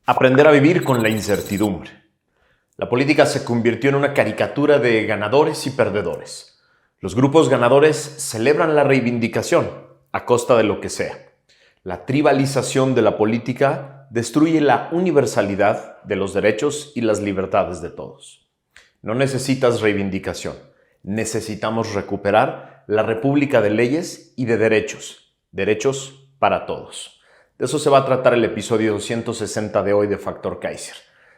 Aprender a vivir con la incertidumbre. La política se convirtió en una caricatura de ganadores y perdedores. Los grupos ganadores celebran la reivindicación a costa de lo que sea. La tribalización de la política destruye la universalidad de los derechos y las libertades de todos. No necesitas reivindicación. Necesitamos recuperar la república de leyes y de derechos. Derechos para todos. De eso se va a tratar el episodio 260 de hoy de Factor Kaiser.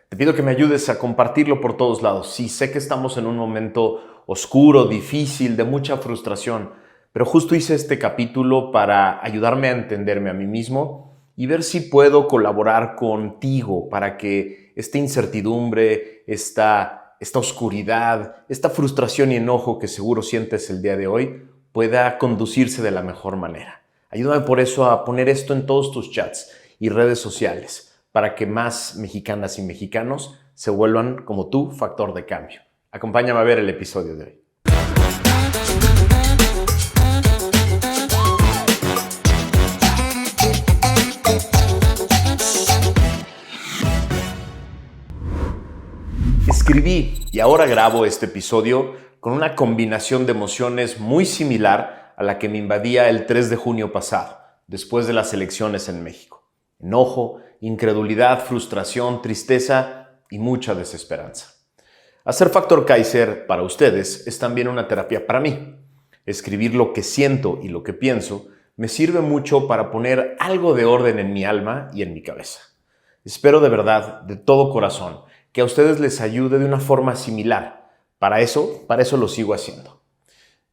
Te pido que me ayudes a compartirlo por todos lados. Sí, sé que estamos en un momento oscuro, difícil, de mucha frustración, pero justo hice este capítulo para ayudarme a entenderme a mí mismo y ver si puedo colaborar contigo para que esta incertidumbre, esta oscuridad, esta frustración y enojo que seguro sientes el día de hoy pueda conducirse de la mejor manera. Ayúdame por eso a poner esto en todos tus chats y redes sociales para que más mexicanas y mexicanos se vuelvan como tú, factor de cambio. Acompáñame a ver el episodio de hoy. Escribí y ahora grabo este episodio con una combinación de emociones muy similar a la que me invadía el 3 de junio pasado, después de las elecciones en México. Enojo, incredulidad, frustración, tristeza y mucha desesperanza. Hacer Factor Kaiser para ustedes es también una terapia para mí. Escribir lo que siento y lo que pienso me sirve mucho para poner algo de orden en mi alma y en mi cabeza. Espero de verdad, de todo corazón, que a ustedes les ayude de una forma similar. Para eso lo sigo haciendo.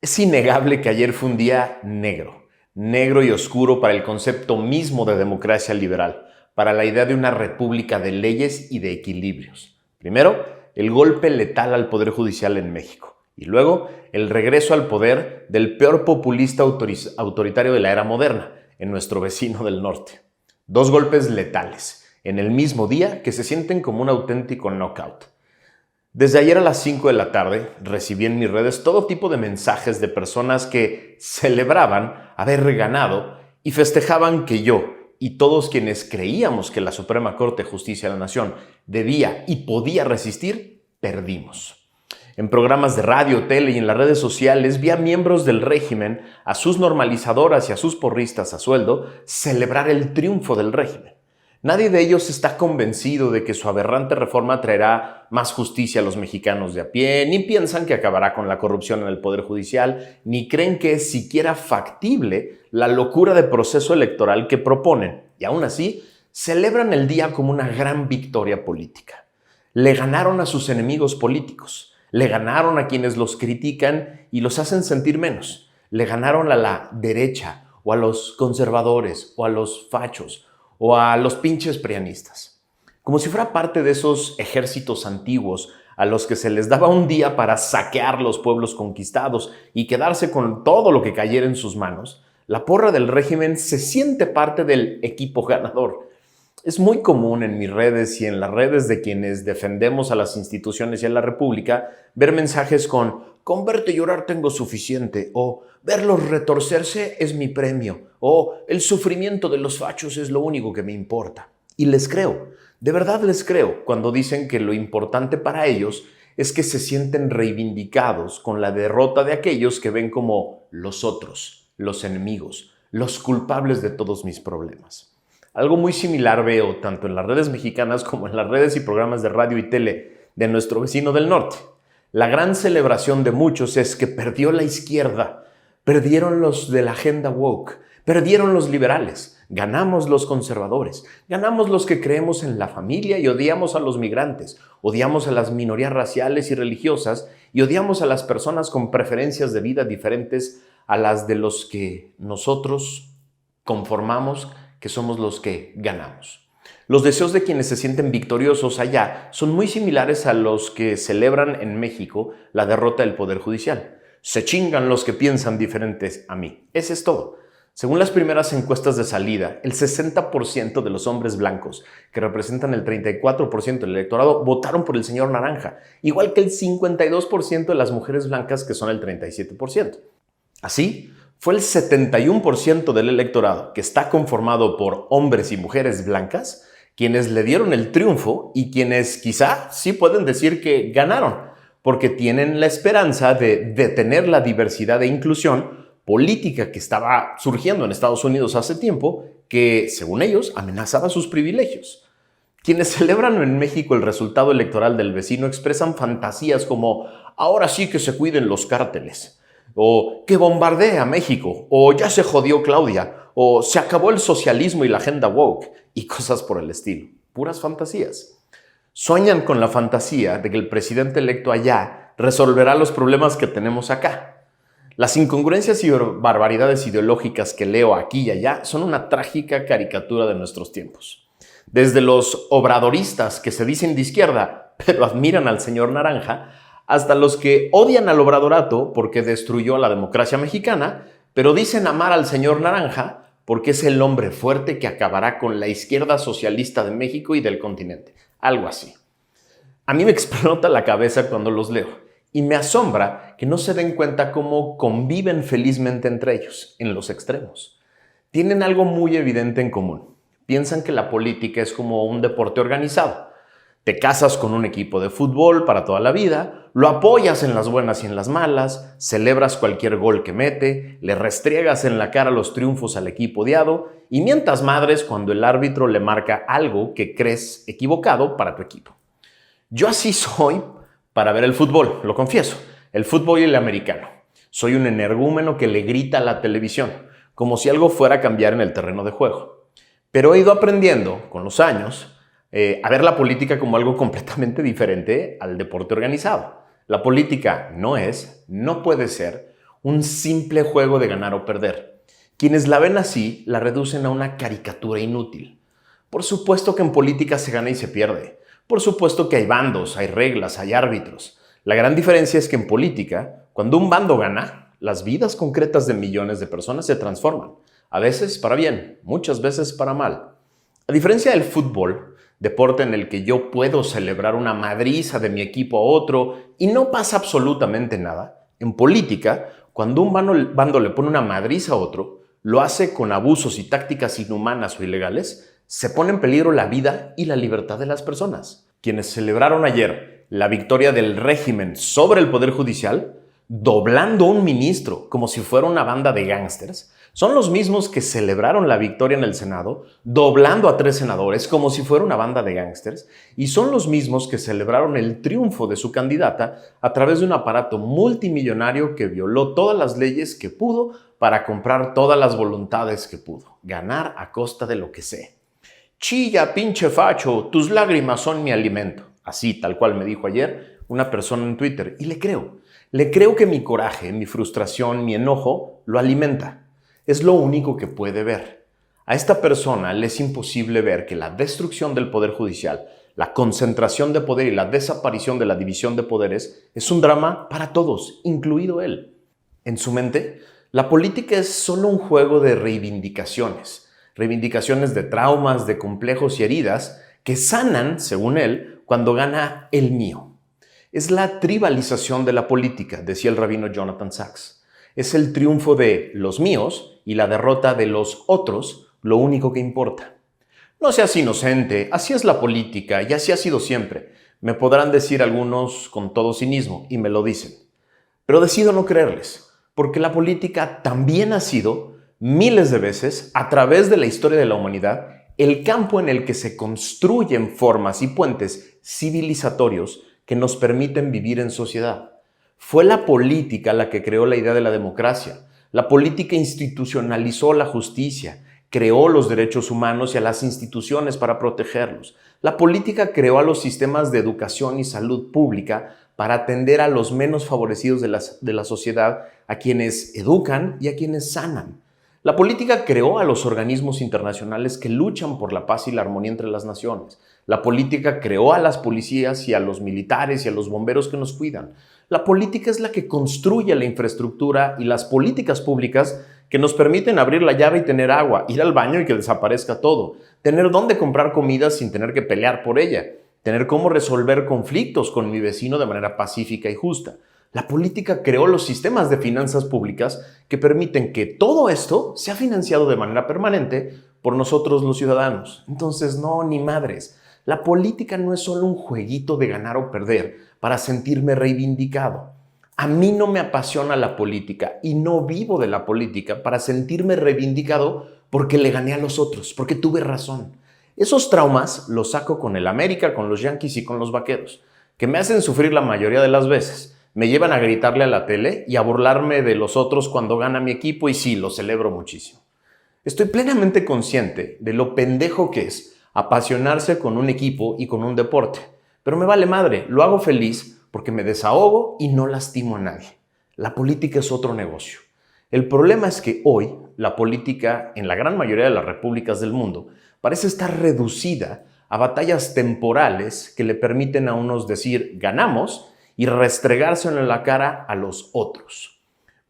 Es innegable que ayer fue un día negro y oscuro para el concepto mismo de democracia liberal, para la idea de una república de leyes y de equilibrios. Primero, el golpe letal al Poder Judicial en México y luego el regreso al poder del peor populista autoritario de la era moderna, en nuestro vecino del norte. Dos golpes letales, en el mismo día, que se sienten como un auténtico knockout. Desde ayer a las 5 de la tarde recibí en mis redes todo tipo de mensajes de personas que celebraban haber ganado y festejaban que yo y todos quienes creíamos que la Suprema Corte de Justicia de la Nación debía y podía resistir, perdimos. En programas de radio, tele y en las redes sociales vi a miembros del régimen, a sus normalizadoras y a sus porristas a sueldo celebrar el triunfo del régimen. Nadie de ellos está convencido de que su aberrante reforma traerá más justicia a los mexicanos de a pie, ni piensan que acabará con la corrupción en el Poder Judicial, ni creen que es siquiera factible la locura de proceso electoral que proponen. Y aún así, celebran el día como una gran victoria política. Le ganaron a sus enemigos políticos, le ganaron a quienes los critican y los hacen sentir menos, le ganaron a la derecha o a los conservadores o a los fachos, o a los pinches prianistas. Como si fuera parte de esos ejércitos antiguos a los que se les daba un día para saquear los pueblos conquistados y quedarse con todo lo que cayera en sus manos, la porra del régimen se siente parte del equipo ganador. Es muy común en mis redes y en las redes de quienes defendemos a las instituciones y a la república ver mensajes con verte llorar tengo suficiente, o verlos retorcerse es mi premio, o el sufrimiento de los fachos es lo único que me importa. Y les creo, de verdad les creo, cuando dicen que lo importante para ellos es que se sienten reivindicados con la derrota de aquellos que ven como los otros, los enemigos, los culpables de todos mis problemas. Algo muy similar veo tanto en las redes mexicanas como en las redes y programas de radio y tele de nuestro vecino del norte. La gran celebración de muchos es que perdió la izquierda, perdieron los de la agenda woke, perdieron los liberales, ganamos los conservadores, ganamos los que creemos en la familia y odiamos a los migrantes, odiamos a las minorías raciales y religiosas y odiamos a las personas con preferencias de vida diferentes a las de los que nosotros conformamos que somos los que ganamos. Los deseos de quienes se sienten victoriosos allá son muy similares a los que celebran en México la derrota del Poder Judicial. Se chingan los que piensan diferentes a mí. Ese es todo. Según las primeras encuestas de salida, el 60% de los hombres blancos, que representan el 34% del electorado, votaron por el señor Naranja, igual que el 52% de las mujeres blancas, que son el 37%. Así, fue el 71% del electorado, que está conformado por hombres y mujeres blancas, quienes le dieron el triunfo y quienes quizá sí pueden decir que ganaron, porque tienen la esperanza de detener la diversidad e inclusión política que estaba surgiendo en Estados Unidos hace tiempo, que, según ellos, amenazaba sus privilegios. Quienes celebran en México el resultado electoral del vecino expresan fantasías como ahora sí que se cuiden los cárteles, o que bombardee a México, o ya se jodió Claudia, o se acabó el socialismo y la agenda woke, y cosas por el estilo. Puras fantasías. Sueñan con la fantasía de que el presidente electo allá resolverá los problemas que tenemos acá. Las incongruencias y barbaridades ideológicas que leo aquí y allá son una trágica caricatura de nuestros tiempos. Desde los obradoristas que se dicen de izquierda, pero admiran al señor Naranja, hasta los que odian al obradorato porque destruyó la democracia mexicana, pero dicen amar al señor Naranja porque es el hombre fuerte que acabará con la izquierda socialista de México y del continente. Algo así. A mí me explota la cabeza cuando los leo. Y me asombra que no se den cuenta cómo conviven felizmente entre ellos, en los extremos. Tienen algo muy evidente en común. Piensan que la política es como un deporte organizado. Te casas con un equipo de fútbol para toda la vida, lo apoyas en las buenas y en las malas, celebras cualquier gol que mete, le restriegas en la cara los triunfos al equipo odiado y mientas madres cuando el árbitro le marca algo que crees equivocado para tu equipo. Yo así soy para ver el fútbol, lo confieso, el fútbol y el americano. Soy un energúmeno que le grita a la televisión, como si algo fuera a cambiar en el terreno de juego. Pero he ido aprendiendo, con los años, a ver la política como algo completamente diferente al deporte organizado. La política no puede ser un simple juego de ganar o perder. Quienes la ven así, la reducen a una caricatura inútil. Por supuesto que en política se gana y se pierde. Por supuesto que hay bandos, hay reglas, hay árbitros. La gran diferencia es que en política, cuando un bando gana, las vidas concretas de millones de personas se transforman. A veces para bien, muchas veces para mal. A diferencia del fútbol, deporte en el que yo puedo celebrar una madriza de mi equipo a otro y no pasa absolutamente nada, en política, cuando un bando le pone una madriza a otro, lo hace con abusos y tácticas inhumanas o ilegales, se pone en peligro la vida y la libertad de las personas. Quienes celebraron ayer la victoria del régimen sobre el Poder Judicial, doblando a un ministro como si fuera una banda de gángsters, son los mismos que celebraron la victoria en el Senado, doblando a 3 senadores como si fuera una banda de gángsters, y son los mismos que celebraron el triunfo de su candidata a través de un aparato multimillonario que violó todas las leyes que pudo para comprar todas las voluntades que pudo, ganar a costa de lo que sea. Chilla, pinche facho, tus lágrimas son mi alimento. Así, tal cual me dijo ayer una persona en Twitter. Y le creo. Le creo que mi coraje, mi frustración, mi enojo lo alimenta. Es lo único que puede ver. A esta persona le es imposible ver que la destrucción del Poder Judicial, la concentración de poder y la desaparición de la división de poderes es un drama para todos, incluido él. En su mente, la política es solo un juego de reivindicaciones de traumas, de complejos y heridas que sanan, según él, cuando gana el mío. Es la tribalización de la política, decía el rabino Jonathan Sachs. Es el triunfo de los míos y la derrota de los otros, lo único que importa. No seas inocente, así es la política y así ha sido siempre. Me podrán decir algunos con todo cinismo, y me lo dicen. Pero decido no creerles, porque la política también ha sido miles de veces, a través de la historia de la humanidad, el campo en el que se construyen formas y puentes civilizatorios que nos permiten vivir en sociedad. Fue la política la que creó la idea de la democracia. La política institucionalizó la justicia, creó los derechos humanos y a las instituciones para protegerlos. La política creó a los sistemas de educación y salud pública para atender a los menos favorecidos de la sociedad, a quienes educan y a quienes sanan. La política creó a los organismos internacionales que luchan por la paz y la armonía entre las naciones. La política creó a las policías y a los militares y a los bomberos que nos cuidan. La política es la que construye la infraestructura y las políticas públicas que nos permiten abrir la llave y tener agua, ir al baño y que desaparezca todo, tener dónde comprar comida sin tener que pelear por ella, tener cómo resolver conflictos con mi vecino de manera pacífica y justa. La política creó los sistemas de finanzas públicas que permiten que todo esto sea financiado de manera permanente por nosotros los ciudadanos. Entonces, no, ni madres. La política no es solo un jueguito de ganar o perder para sentirme reivindicado. A mí no me apasiona la política y no vivo de la política para sentirme reivindicado porque le gané a los otros, porque tuve razón. Esos traumas los saco con el América, con los Yankees y con los Vaqueros, que me hacen sufrir la mayoría de las veces. Me llevan a gritarle a la tele y a burlarme de los otros cuando gana mi equipo y sí, lo celebro muchísimo. Estoy plenamente consciente de lo pendejo que es apasionarse con un equipo y con un deporte, pero me vale madre, lo hago feliz porque me desahogo y no lastimo a nadie. La política es otro negocio. El problema es que hoy la política en la gran mayoría de las repúblicas del mundo parece estar reducida a batallas temporales que le permiten a unos decir ganamos y restregárselo en la cara a los otros.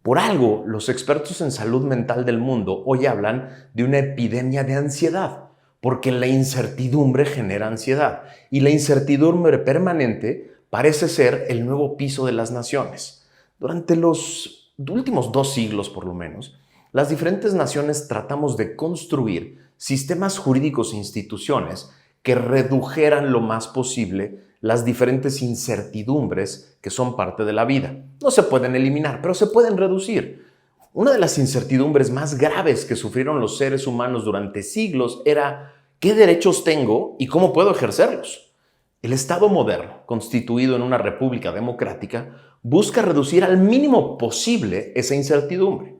Por algo, los expertos en salud mental del mundo hoy hablan de una epidemia de ansiedad, porque la incertidumbre genera ansiedad y la incertidumbre permanente parece ser el nuevo piso de las naciones. Durante los últimos 2 siglos, por lo menos, las diferentes naciones tratamos de construir sistemas jurídicos e instituciones que redujeran lo más posible las diferentes incertidumbres que son parte de la vida. No se pueden eliminar, pero se pueden reducir. Una de las incertidumbres más graves que sufrieron los seres humanos durante siglos era ¿qué derechos tengo y cómo puedo ejercerlos? El Estado moderno, constituido en una república democrática, busca reducir al mínimo posible esa incertidumbre.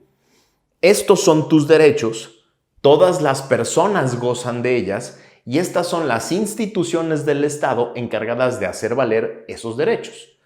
Estos son tus derechos, todas las personas gozan de ellas y estas son las instituciones del Estado encargadas de hacer valer esos derechos.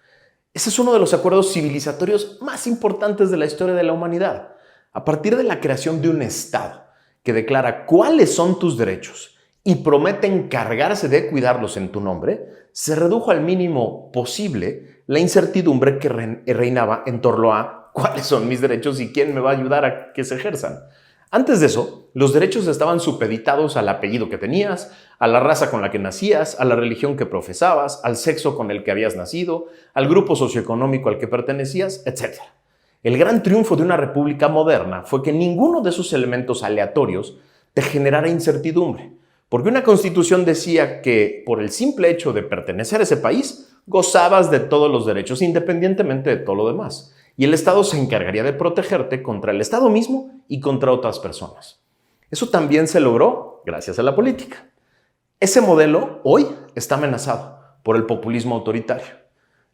Ese es uno de los acuerdos civilizatorios más importantes de la historia de la humanidad. A partir de la creación de un Estado que declara cuáles son tus derechos y promete encargarse de cuidarlos en tu nombre, se redujo al mínimo posible la incertidumbre que reinaba en torno a cuáles son mis derechos y quién me va a ayudar a que se ejerzan. Antes de eso, los derechos estaban supeditados al apellido que tenías, a la raza con la que nacías, a la religión que profesabas, al sexo con el que habías nacido, al grupo socioeconómico al que pertenecías, etc. El gran triunfo de una república moderna fue que ninguno de esos elementos aleatorios te generara incertidumbre, porque una constitución decía que por el simple hecho de pertenecer a ese país, gozabas de todos los derechos independientemente de todo lo demás. Y el Estado se encargaría de protegerte contra el Estado mismo y contra otras personas. Eso también se logró gracias a la política. Ese modelo hoy está amenazado por el populismo autoritario.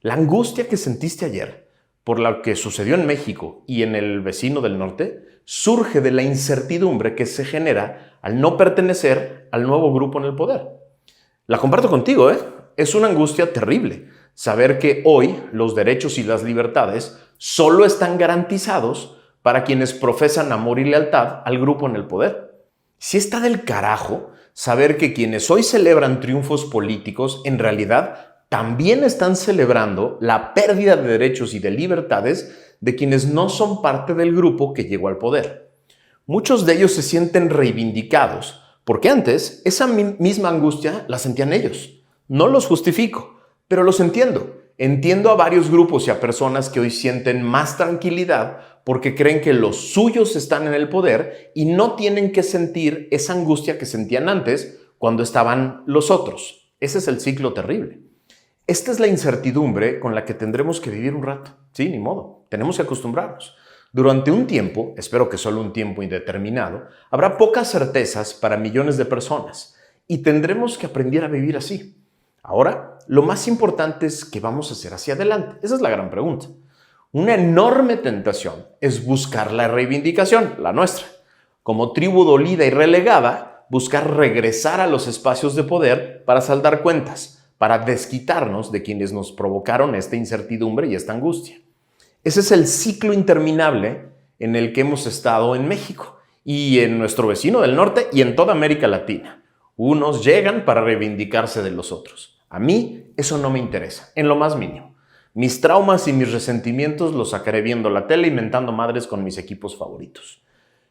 La angustia que sentiste ayer por lo que sucedió en México y en el vecino del norte surge de la incertidumbre que se genera al no pertenecer al nuevo grupo en el poder. La comparto contigo, ¿eh? Es una angustia terrible saber que hoy los derechos y las libertades solo están garantizados para quienes profesan amor y lealtad al grupo en el poder. Sí está del carajo saber que quienes hoy celebran triunfos políticos en realidad también están celebrando la pérdida de derechos y de libertades de quienes no son parte del grupo que llegó al poder. Muchos de ellos se sienten reivindicados porque antes esa misma angustia la sentían ellos. No los justifico, pero los entiendo. Entiendo a varios grupos y a personas que hoy sienten más tranquilidad porque creen que los suyos están en el poder y no tienen que sentir esa angustia que sentían antes cuando estaban los otros. Ese es el ciclo terrible. Esta es la incertidumbre con la que tendremos que vivir un rato. Sí, ni modo. Tenemos que acostumbrarnos. Durante un tiempo, espero que solo un tiempo indeterminado, habrá pocas certezas para millones de personas y tendremos que aprender a vivir así. Ahora, lo más importante es qué vamos a hacer hacia adelante. Esa es la gran pregunta. Una enorme tentación es buscar la reivindicación, la nuestra. Como tribu dolida y relegada, buscar regresar a los espacios de poder para saldar cuentas, para desquitarnos de quienes nos provocaron esta incertidumbre y esta angustia. Ese es el ciclo interminable en el que hemos estado en México y en nuestro vecino del norte y en toda América Latina. Unos llegan para reivindicarse de los otros. A mí eso no me interesa, en lo más mínimo. Mis traumas y mis resentimientos los sacaré viendo la tele y mentando madres con mis equipos favoritos.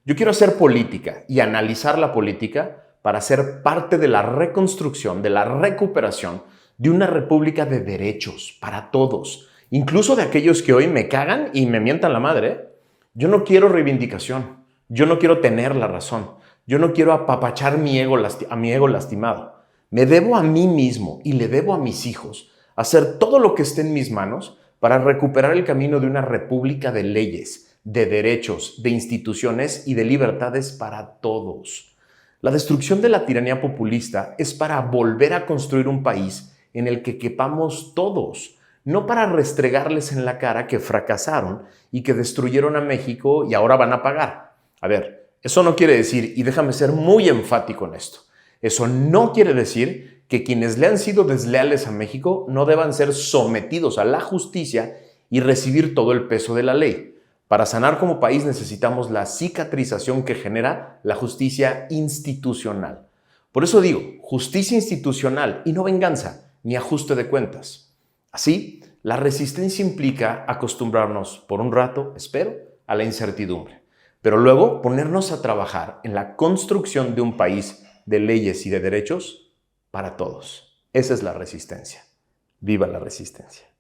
Yo quiero hacer política y analizar la política para ser parte de la reconstrucción, de la recuperación de una república de derechos para todos, incluso de aquellos que hoy me cagan y me mientan la madre. Yo no quiero reivindicación, yo no quiero tener la razón. Yo no quiero apapachar a mi ego lastimado. Me debo a mí mismo y le debo a mis hijos hacer todo lo que esté en mis manos para recuperar el camino de una república de leyes, de derechos, de instituciones y de libertades para todos. La destrucción de la tiranía populista es para volver a construir un país en el que quepamos todos, no para restregarles en la cara que fracasaron y que destruyeron a México y ahora van a pagar. A ver, eso no quiere decir, y déjame ser muy enfático en esto, eso no quiere decir que quienes le han sido desleales a México no deban ser sometidos a la justicia y recibir todo el peso de la ley. Para sanar como país necesitamos la cicatrización que genera la justicia institucional. Por eso digo, justicia institucional y no venganza ni ajuste de cuentas. Así, la resistencia implica acostumbrarnos por un rato, espero, a la incertidumbre, pero luego ponernos a trabajar en la construcción de un país de leyes y de derechos para todos. Esa es la resistencia. ¡Viva la resistencia!